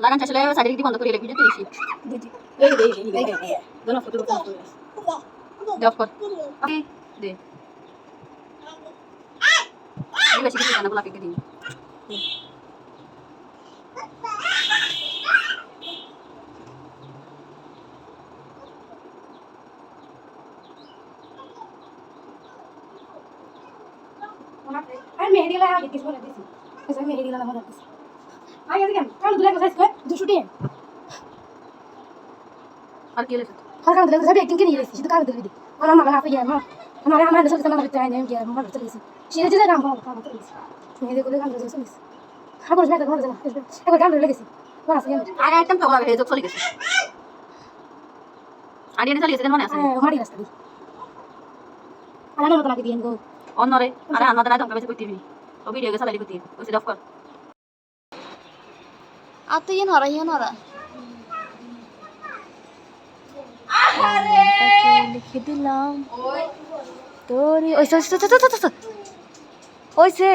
লাগান শেষ হলে সাইডে বন্ধ করিয়ে ভিডিও তুলিছি দোনো ফটো অফ কর দে বেশি কিছু জানা বলা কে দিন আর মেহেদি লাগা আগে কিছু বলে দিছি এসে মেহেদি লাগা মনে দিছি আগে দেখেন কাল দুলা সাইজ করে 200 টাকা আর কি লেছে আর কাল দুলা সব একদিন কিনে নিয়েছি শুধু কাল দুলা দি আমার মা হাফে গিয়া মা আমার দেশে তো আমার তাই নেই গিয়া মা বলতে দিছি সিরে যে রাম বাবা বাবা দিছি মেহেদি করে কাল দুলা দিছি খাবার না তো ভালো না একবার কাল দুলা গেছি বড় আছে আর একদম তো লাগে যোগ চলে গেছে আর এনে চলে গেছে মনে আছে মারি রাস্তা দি আর না তো লাগে দিয়েন গো অন্যরে আরে আমাদের না দমকা বেশি করতে দিবি ও ভিডিও কে চালাই করতে ওই অফ কর আর তো ইয়ে নরা লিখে দিলাম তোরে ওইসে